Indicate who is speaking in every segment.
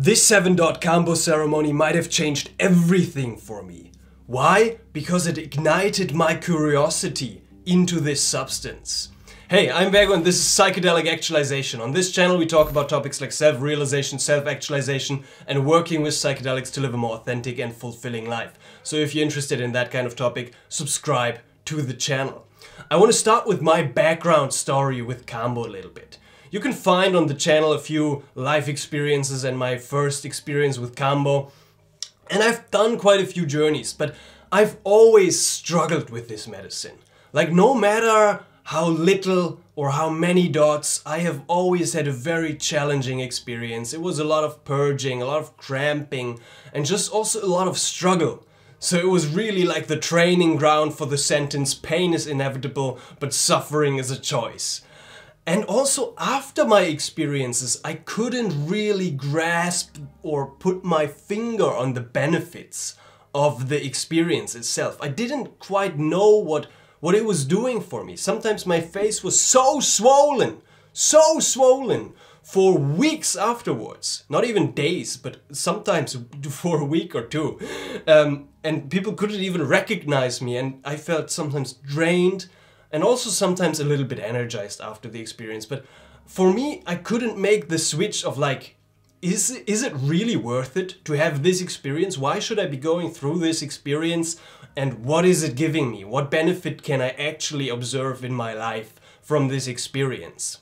Speaker 1: This 7-dot Kambo ceremony might have changed everything for me. Why? Because it ignited my curiosity into this substance. Hey, I'm Vego and this is Psychedelic Actualization. On this channel we talk about topics like self-realization, self-actualization and working with psychedelics to live a more authentic and fulfilling life. So if you're interested in that kind of topic, subscribe to the channel. I want to start with my background story with Kambo a little bit. You can find on the channel a few life experiences and my first experience with Kambo. And I've done quite a few journeys, but I've always struggled with this medicine. Like, no matter how little or how many dots, I have always had a very challenging experience. It was a lot of purging, a lot of cramping, and just also a lot of struggle. So it was really like the training ground for the sentence, pain is inevitable, but suffering is a choice. And also after my experiences, I couldn't really grasp or put my finger on the benefits of the experience itself. I didn't quite know what it was doing for me. Sometimes my face was so swollen for weeks afterwards. Not even days, but sometimes for a week or two. And people couldn't even recognize me, and I felt sometimes drained and also sometimes a little bit energized after the experience. But for me, I couldn't make the switch of like, is it really worth it to have this experience? Why should I be going through this experience? And what is it giving me? What benefit can I actually observe in my life from this experience?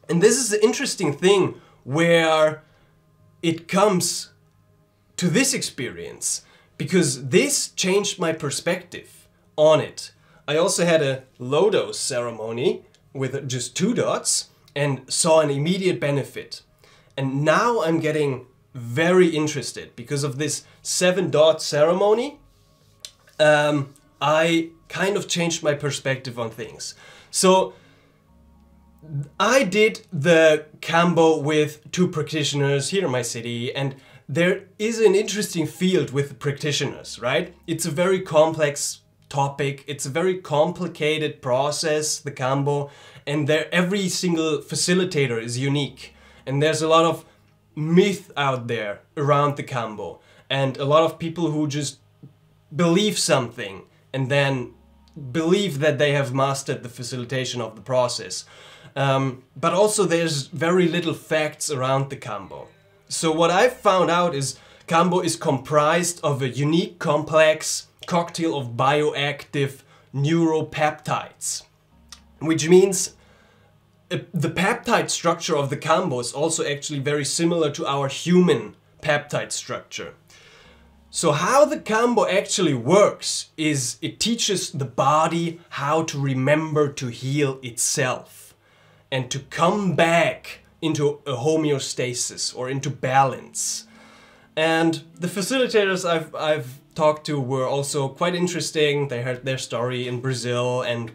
Speaker 1: And this is the interesting thing where it comes to this experience, because this changed my perspective on it. I also had a low-dose ceremony with just 2 dots and saw an immediate benefit. And now I'm getting very interested because of this 7-dot ceremony. I kind of changed my perspective on things. So I did the Kambo with 2 practitioners here in my city, and there is an interesting field with practitioners, right? It's a very complex topic, it's a very complicated process, the Kambo, and every single facilitator is unique. And there's a lot of myth out there around the Kambo, and a lot of people who just believe something and then believe that they have mastered the facilitation of the process. But also there's very little facts around the Kambo. So what I've found out is Kambo is comprised of a unique, complex cocktail of bioactive neuropeptides, which means the peptide structure of the Kambo is also actually very similar to our human peptide structure. So how the Kambo actually works is it teaches the body how to remember to heal itself and to come back into a homeostasis or into balance. And the facilitators I've talked to were also quite interesting. They heard their story in Brazil and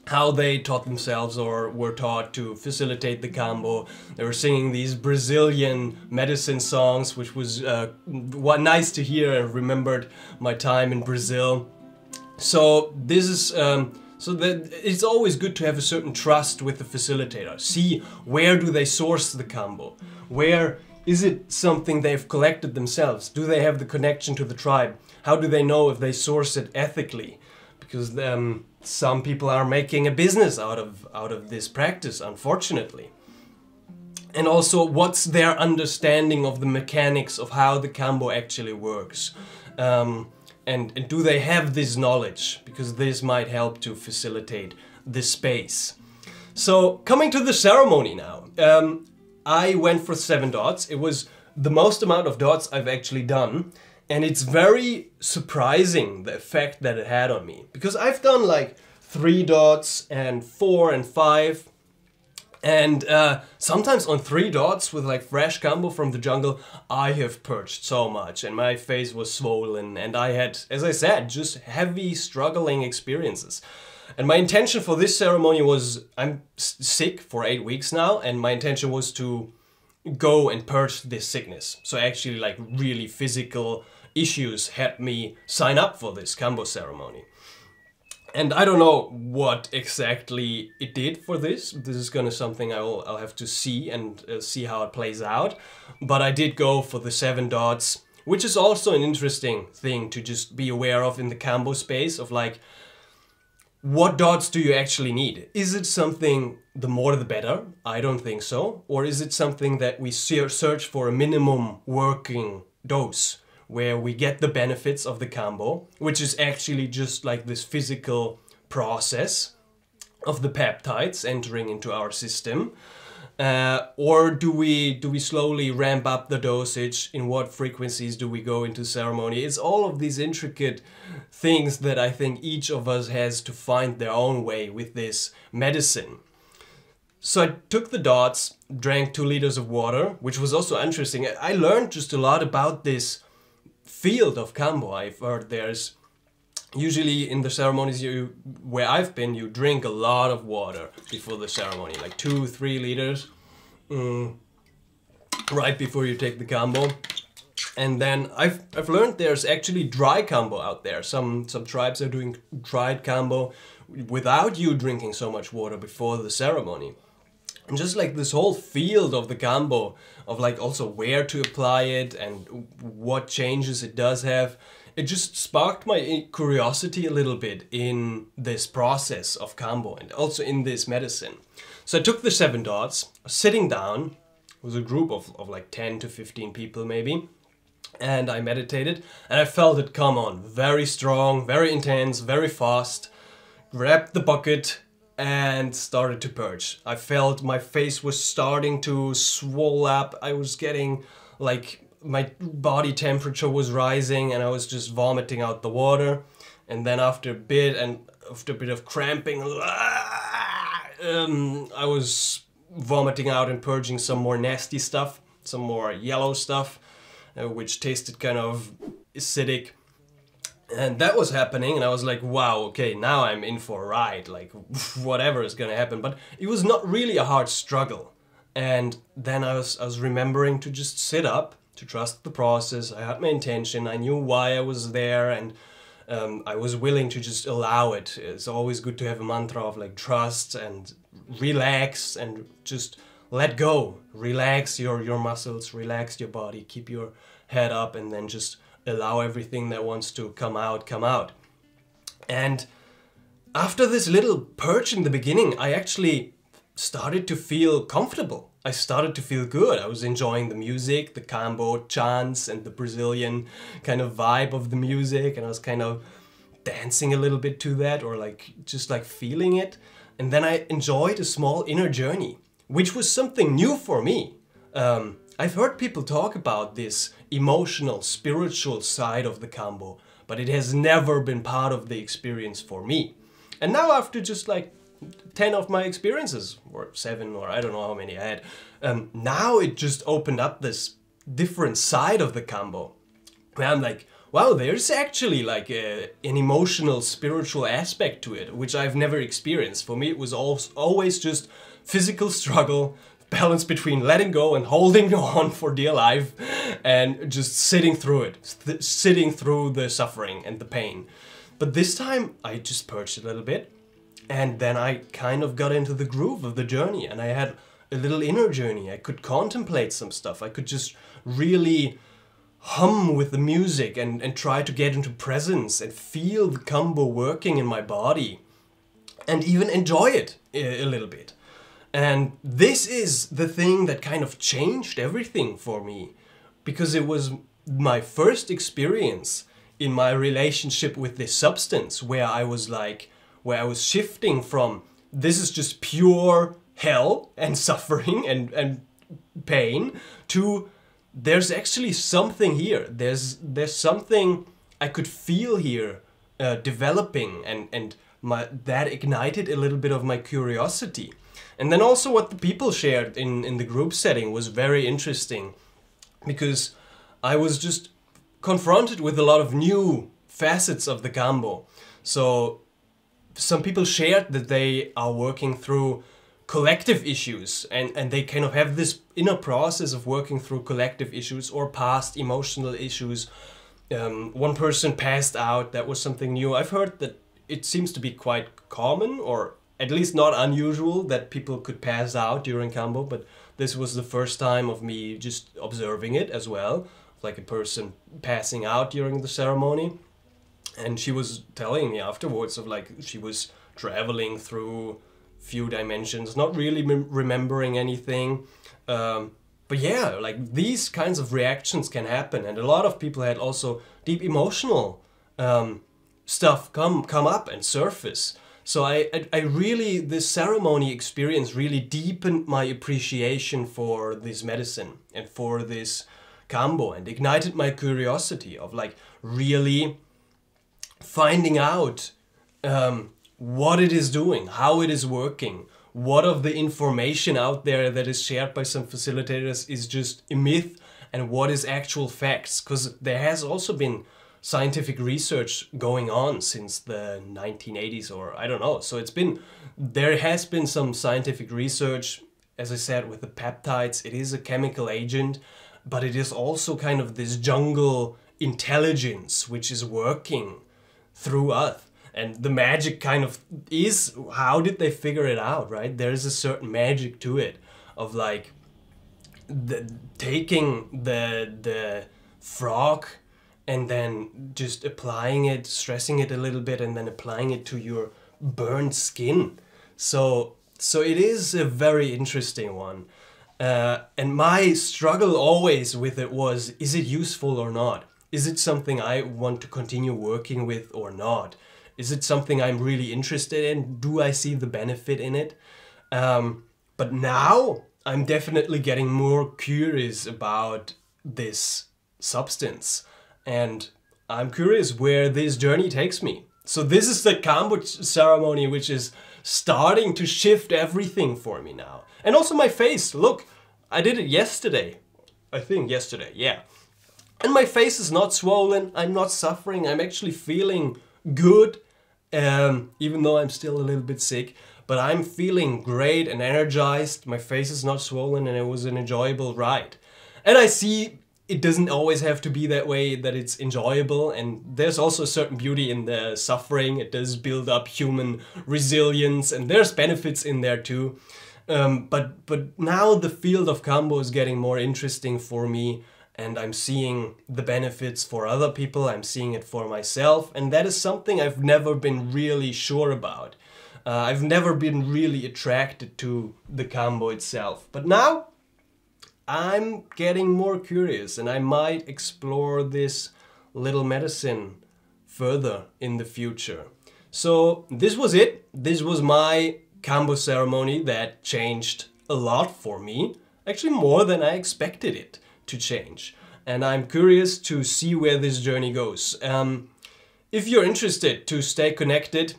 Speaker 1: how they taught themselves or were taught to facilitate the Kambo. They were singing these Brazilian medicine songs, which was nice to hear. I remembered my time in Brazil. So this is it's always good to have a certain trust with the facilitator. See, where do they source the Kambo? Where is it something they've collected themselves? Do they have the connection to the tribe? How do they know if they source it ethically? Because some people are making a business out of this practice, unfortunately. And also, what's their understanding of the mechanics of how the Kambo actually works? And do they have this knowledge? Because this might help to facilitate this space. So, coming to the ceremony now. I went for 7 dots. It was the most amount of dots I've actually done. And it's very surprising the effect that it had on me. Because I've done like 3 dots and 4 and 5. And sometimes on 3 dots with like fresh Kambo from the jungle, I have purged so much and my face was swollen and I had, as I said, just heavy struggling experiences. And my intention for this ceremony was, I'm sick for 8 weeks now, and my intention was to go and purge this sickness. So actually like really physical issues had me sign up for this Kambo ceremony. And I don't know what exactly it did for this. This is gonna something I'll have to see and see how it plays out. But I did go for the 7 dots, which is also an interesting thing to just be aware of in the Kambo space of like, what dots do you actually need? Is it something the more the better? I don't think so. Or is it something that we search for a minimum working dose where we get the benefits of the Kambo, which is actually just like this physical process of the peptides entering into our system? Or do we slowly ramp up the dosage? In what frequencies do we go into ceremony? It's all of these intricate things that I think each of us has to find their own way with this medicine. So I took the dots, drank 2 liters of water, which was also interesting. I learned just a lot about this field of Kambo. I've heard there's usually in the ceremonies where I've been, you drink a lot of water before the ceremony, like 2-3 liters right before you take the Kambo. And then I've learned there's actually dry Kambo out there. Some tribes are doing dried Kambo without you drinking so much water before the ceremony. And just like this whole field of the Kambo, of like also where to apply it and what changes it does have, it just sparked my curiosity a little bit in this process of Kambo and also in this medicine. So I took the 7 dots, sitting down, it was a group of like 10 to 15 people maybe, and I meditated and I felt it come on very strong, very intense, very fast, grabbed the bucket and started to purge. I felt my face was starting to swell up, I was getting like, my body temperature was rising and I was just vomiting out the water. And then after a bit of cramping, I was vomiting out and purging some more nasty stuff, some more yellow stuff, which tasted kind of acidic. And that was happening and I was like, wow, okay, now I'm in for a ride, like whatever is gonna happen. But it was not really a hard struggle. And then I was remembering to just sit up, to trust the process. I had my intention, I knew why I was there, and I was willing to just allow it. It's always good to have a mantra of like trust and relax and just let go. Relax your muscles, relax your body, keep your head up and then just allow everything that wants to come out, come out. And after this little purge in the beginning, I actually started to feel comfortable. I started to feel good. I was enjoying the music, the Kambo chants and the Brazilian kind of vibe of the music, and I was kind of dancing a little bit to that, or like just like feeling it. And then I enjoyed a small inner journey, which was something new for me. I've heard people talk about this emotional, spiritual side of the Kambo, but it has never been part of the experience for me. And now after just like 10 of my experiences, or 7, or I don't know how many I had, now it just opened up this different side of the Kambo. Where I'm like, wow, there's actually like an emotional, spiritual aspect to it, which I've never experienced. For me, it was always just physical struggle, balance between letting go and holding on for dear life, and just sitting through it, sitting through the suffering and the pain. But this time, I just purged a little bit. And then I kind of got into the groove of the journey and I had a little inner journey. I could contemplate some stuff. I could just really hum with the music and try to get into presence and feel the Kambo working in my body and even enjoy it a little bit. And this is the thing that kind of changed everything for me, because it was my first experience in my relationship with this substance where I was like, where I was shifting from this is just pure hell and suffering and pain to there's actually something here. There's something I could feel here developing, and that ignited a little bit of my curiosity. And then also what the people shared in the group setting was very interesting, because I was just confronted with a lot of new facets of the Kambo. So some people shared that they are working through collective issues and they kind of have this inner process of working through collective issues or past emotional issues. One person passed out, that was something new. I've heard that it seems to be quite common, or at least not unusual, that people could pass out during Kambo, but this was the first time of me just observing it as well, like a person passing out during the ceremony. And she was telling me afterwards of like she was traveling through few dimensions, not really remembering anything. But yeah, like these kinds of reactions can happen, and a lot of people had also deep emotional stuff come up and surface. So I really, this ceremony experience really deepened my appreciation for this medicine and for this Kambo, and ignited my curiosity of like really finding out what it is doing, how it is working, what of the information out there that is shared by some facilitators is just a myth and what is actual facts. Because there has also been scientific research going on since the 1980s, or I don't know. So there has been some scientific research, as I said, with the peptides. It is a chemical agent, but it is also kind of this jungle intelligence which is working through us. And the magic kind of is, how did they figure it out, right? There is a certain magic to it, of like taking the frog and then just applying it, stressing it a little bit, and then applying it to your burned skin. So it is a very interesting one. And my struggle always with it was, is it useful or not? Is it something I want to continue working with or not? Is it something I'm really interested in? Do I see the benefit in it? But now I'm definitely getting more curious about this substance. And I'm curious where this journey takes me. So this is the Kambo ceremony which is starting to shift everything for me now. And also my face, look, I did it yesterday. I think yesterday, yeah. And my face is not swollen, I'm not suffering, I'm actually feeling good. Even though I'm still a little bit sick, but I'm feeling great and energized. My face is not swollen, and it was an enjoyable ride. And I see it doesn't always have to be that way, that it's enjoyable, and there's also a certain beauty in the suffering. It does build up human resilience, and there's benefits in there too. But now the field of Kambo is getting more interesting for me, and I'm seeing the benefits for other people, I'm seeing it for myself, and that is something I've never been really sure about. I've never been really attracted to the Kambo itself. But now I'm getting more curious, and I might explore this little medicine further in the future. So this was it. This was my Kambo ceremony that changed a lot for me. Actually more than I expected it to change, and I'm curious to see where this journey goes. If you're interested to stay connected,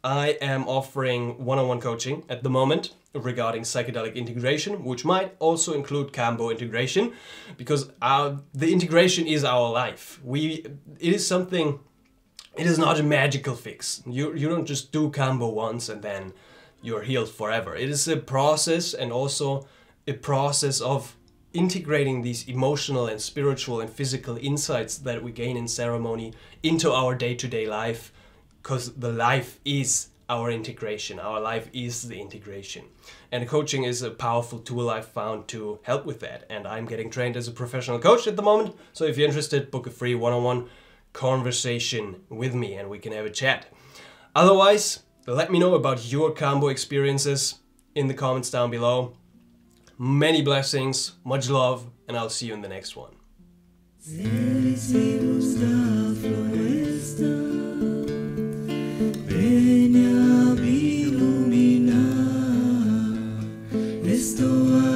Speaker 1: I am offering one-on-one coaching at the moment regarding psychedelic integration, which might also include Kambo integration, because the integration is our life. It is not a magical fix. You don't just do Kambo once and then you're healed forever. It is a process, and also a process of integrating these emotional and spiritual and physical insights that we gain in ceremony into our day-to-day life, because the life is our integration. Our life is the integration. And coaching is a powerful tool I've found to help with that. And I'm getting trained as a professional coach at the moment. So if you're interested, book a free one-on-one conversation with me and we can have a chat. Otherwise, let me know about your Kambo experiences in the comments down below. Many blessings, much love, and I'll see you in the next one. Ven a iluminar esto.